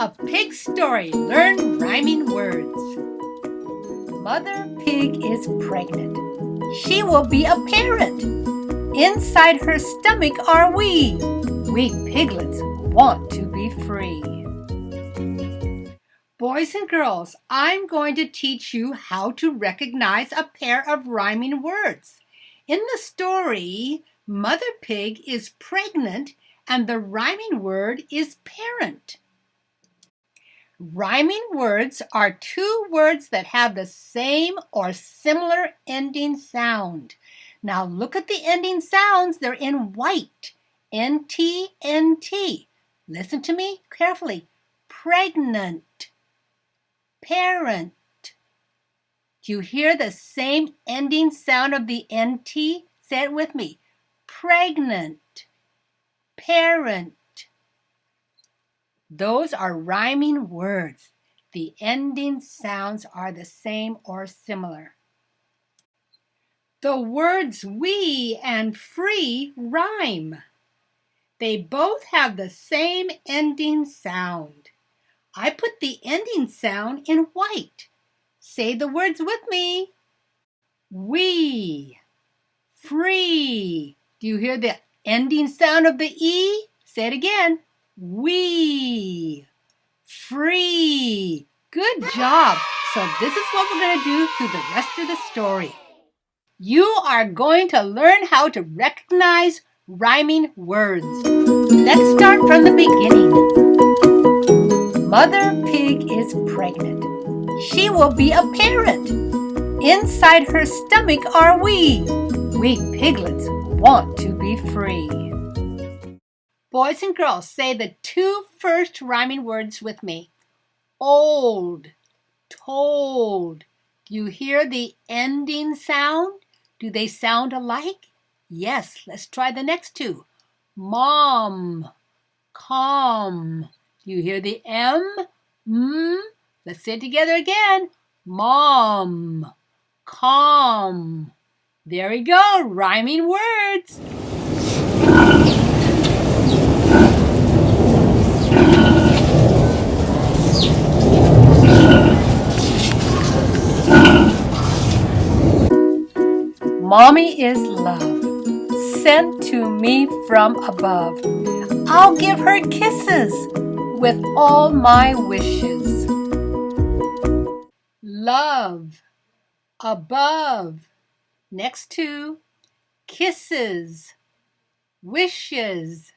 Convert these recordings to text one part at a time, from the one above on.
A pig story. Learn rhyming words. Mother pig is pregnant. She will be a parent. Inside her stomach are we. We piglets want to be free. Boys and girls, I'm going to teach you how to recognize a pair of rhyming words. In the story, Mother Pig is pregnant and the rhyming word is parent. Rhyming words are two words that have the same or similar ending sound. Now look at the ending sounds. They're in white. N-T, N-T. Listen to me carefully. Pregnant. Parent. Do you hear the same ending sound of the N-T? Say it with me. Pregnant. Parent. Those are rhyming words. The ending sounds are the same or similar. The words we and free rhyme. They both have the same ending sound. I put the ending sound in white. Say the words with me. We. Free. Do you hear the ending sound of the E? Say it again. We. Free. Good job. So this is what we're going to do through the rest of the story. You are going to learn how to recognize rhyming words. Let's start from the beginning. Mother pig is pregnant. She will be a parent. Inside her stomach are we. We piglets want to be free. Boys and girls, say the two first rhyming words with me. Old, told. Do you hear the ending sound? Do they sound alike? Yes, let's try the next two. Mom, calm. Do you hear the M? Let's say it together again. Mom, calm. There we go, rhyming words. Mommy is love, sent to me from above. I'll give her kisses with all my wishes. Love, above. Next two, kisses, wishes.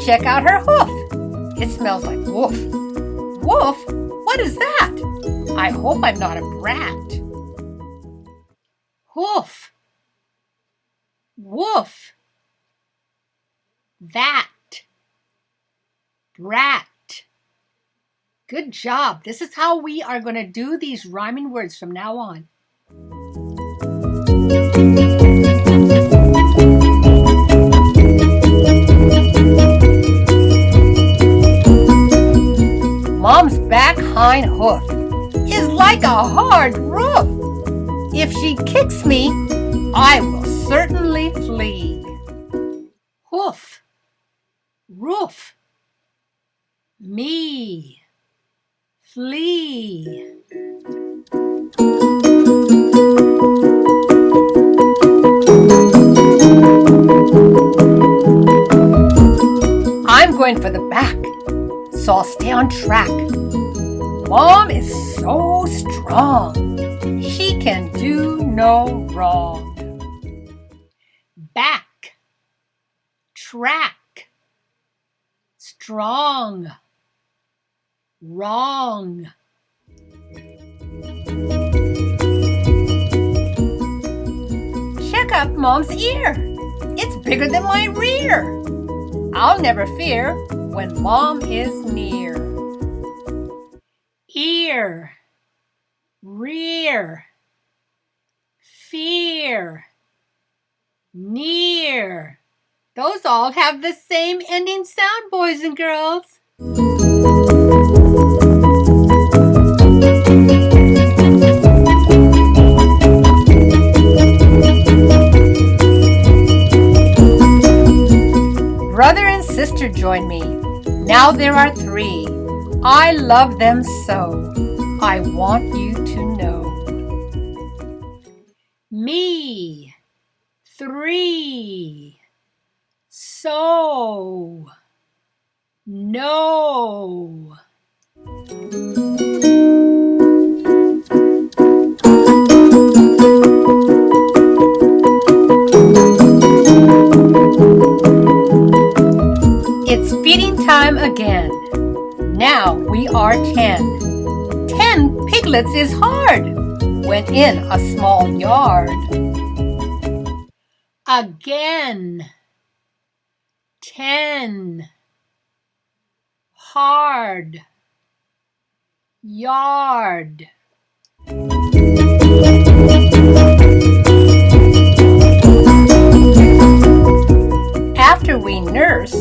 Check out her hoof. It smells like woof. Woof? What is that? I hope I'm not a brat. Hoof. Woof. That. Brat. Good job. This is how we are going to do these rhyming words from now on. Mom's back hind hoof is like a hard roof. If she kicks me, I will certainly flee. Hoof, roof, me, flee. I'm going for the back, so I'll stay on track. Mom is so strong. She can do no wrong. Back, track, strong, wrong. Check out Mom's ear. It's bigger than my rear. I'll never fear when Mom is near. Ear, rear, fear, near. Those all have the same ending sound, boys and girls. Now there are 3. I love them so. I want you to know. Me, 3. So, no. It's feeding time again. Now we are 10. 10 piglets is hard when in a small yard. Again. 10. Hard. Yard. After we nurse,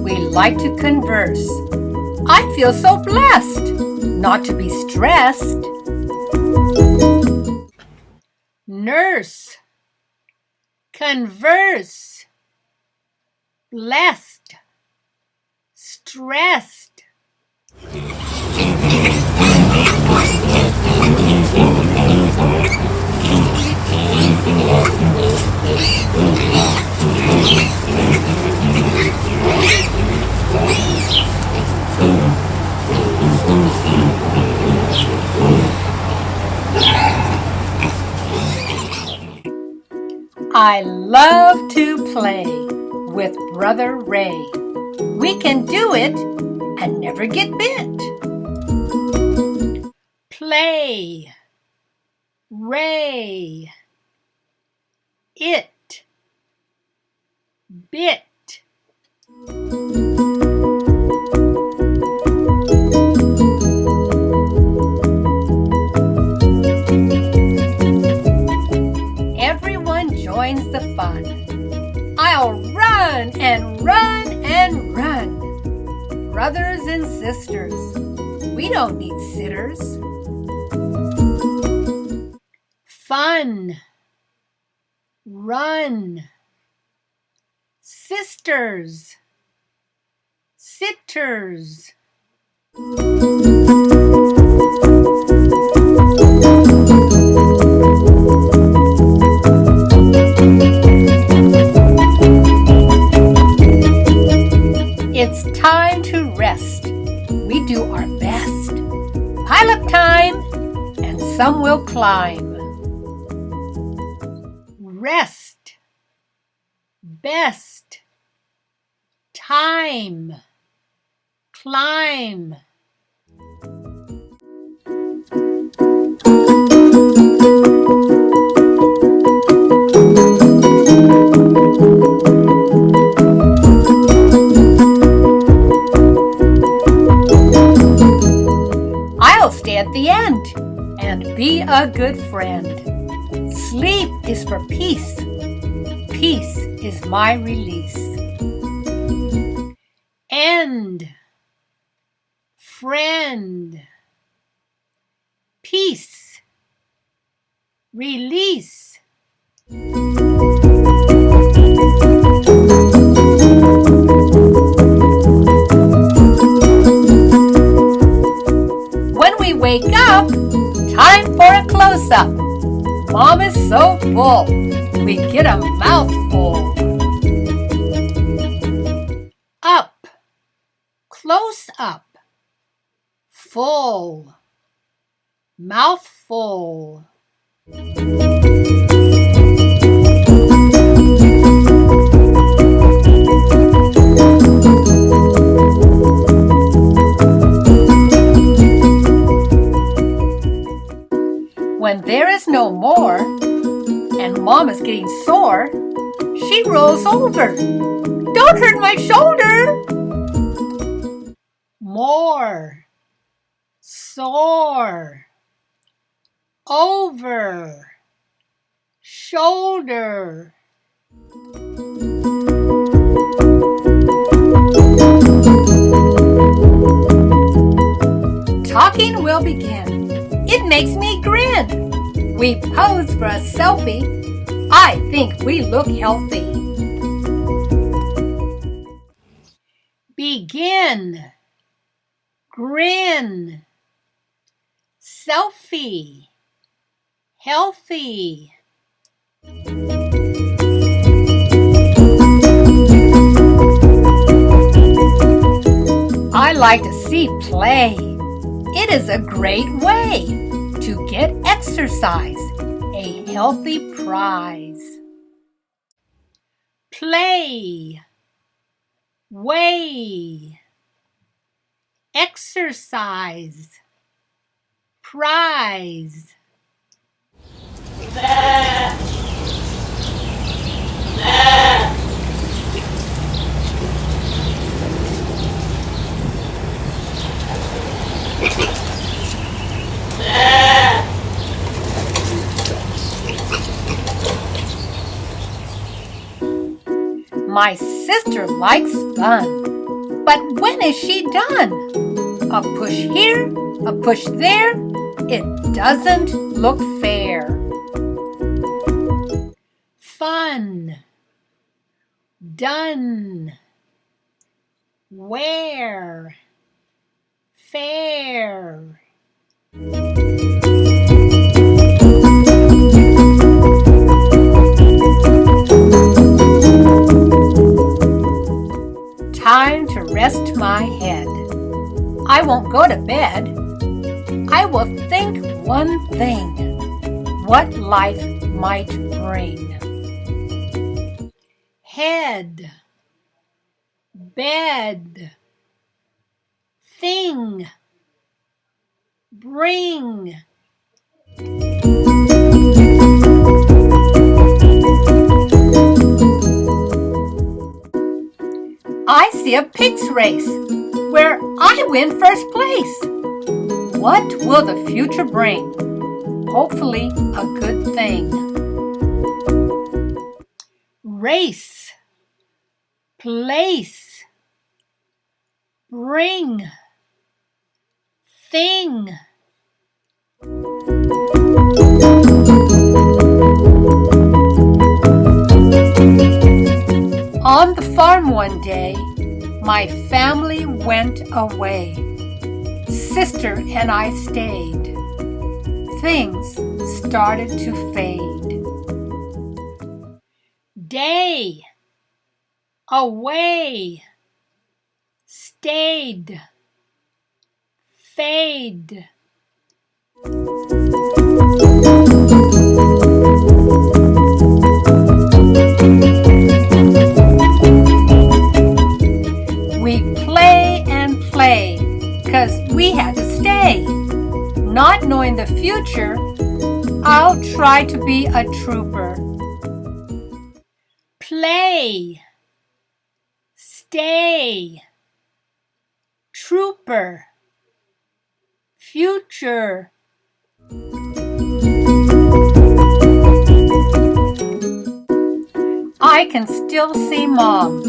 we like to converse. I feel so blessed not to be stressed. Nurse. Converse. Blessed. Stressed. I love to play with Brother Ray. We can do it and never get bit. Play. Ray. It. Bit. Everyone joins the fun. I'll run and run and run. Brothers and sisters, we don't need sitters. Fun. Run. Sisters. Sitters. It's time to rest. We do our best. Pile up time, and some will climb. Rest. Best. Time. Climb. I'll stay at the end and be a good friend. Sleep is for peace. Peace is my release. End. Friend. Peace. Release. When we wake up, time for a close-up. Mom is so full, we get a mouthful. Up, close up, full, mouthful. When there is no more, and Mom is getting sore, she rolls over. Don't hurt my shoulder! More. Sore. Over. Shoulder. Talking will begin. It makes me grin. We pose for a selfie. I think we look healthy. Begin. grin, selfie, healthy. I like to see play. It is a great way to get exercise, a healthy prize. Play, weigh, exercise, prize. My sister likes fun, but when is she done? A push here, a push there, it doesn't look fair. Fun, done, where, fair. Time to rest my head. I won't go to bed. I will think one thing, what life might bring. Head, bed, thing, bring. I see a pig's race where I win first place. What will the future bring? Hopefully a good thing. Race, place, bring, thing. On the farm one day, my family went away. Sister and I stayed. Things started to fade. Day, away, stayed, fade. We play and play, 'cause we had to stay. Not knowing the future, I'll try to be a trooper. Play, stay, trooper, future. I can still see Mom,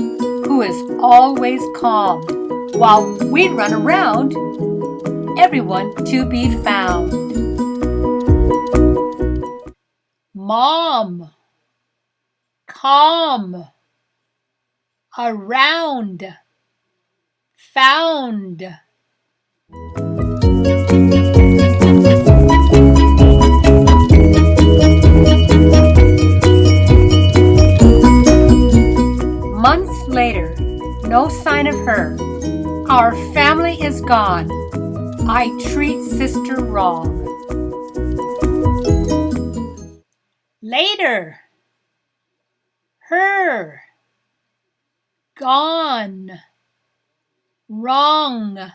who is always calm, while we run around, everyone to be found. Mom, calm, around, found. Months later, no sign of her. Our family is gone. I treat sister wrong. Later, her, gone, wrong.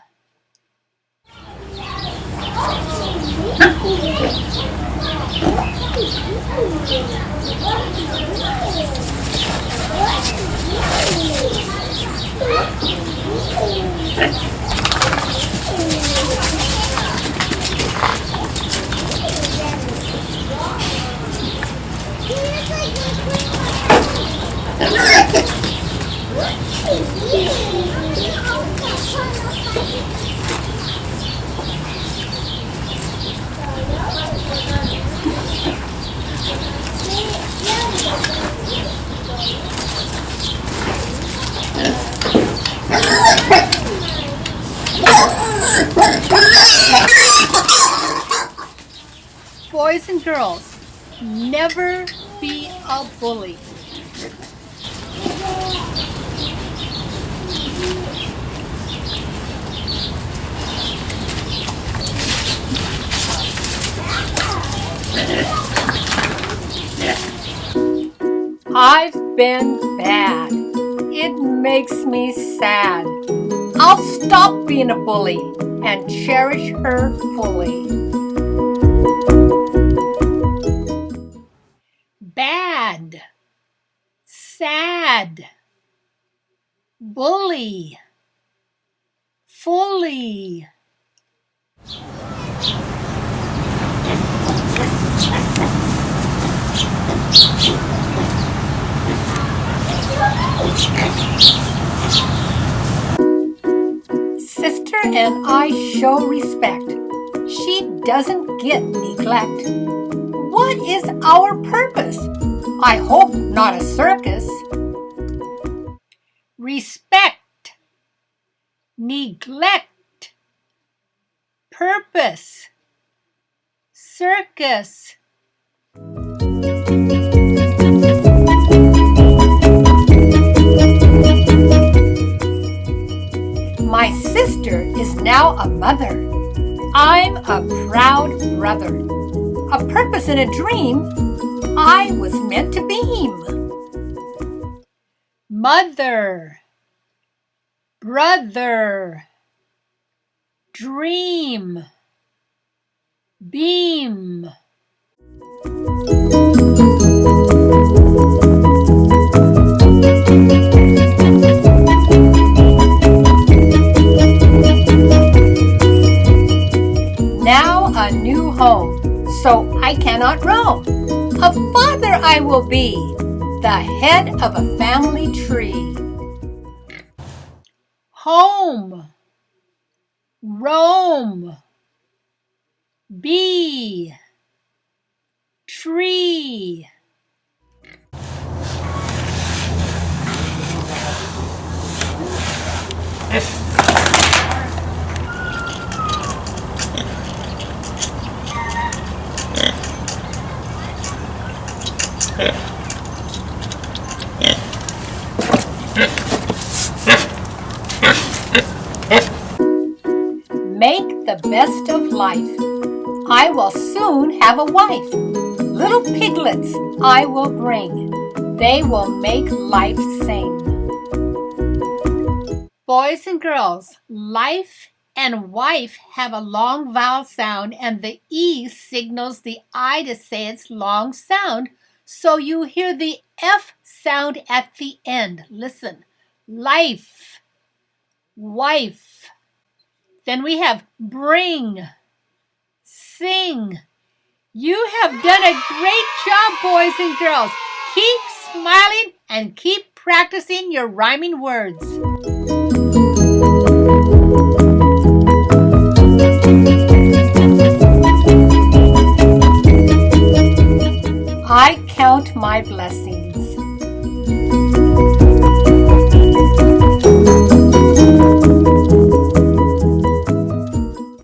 Boys and girls, never be a bully. I've been bad. It makes me sad. I'll stop being a bully and cherish her fully. Bad, sad, bully, fully. Sister and I show respect. She doesn't get neglect. What is our purpose? I hope not a circus. Respect, neglect, purpose, circus. My sister is now a mother. I'm a proud brother. A purpose and a dream I was meant to beam. Mother, brother, dream, beam. Now a new home, so I cannot roam. A father I will be, the head of a family tree. Home, roam, be, tree. Make the best of life. I will soon have a wife. Little piglets I will bring. They will make life sing. Boys and girls, life and wife have a long vowel sound, and the E signals the I to say its long sound, so you hear the F sound at the end. Listen. Life, wife. Then we have bring, sing. You have done a great job, boys and girls. Keep smiling and keep practicing your rhyming words. I count my blessings.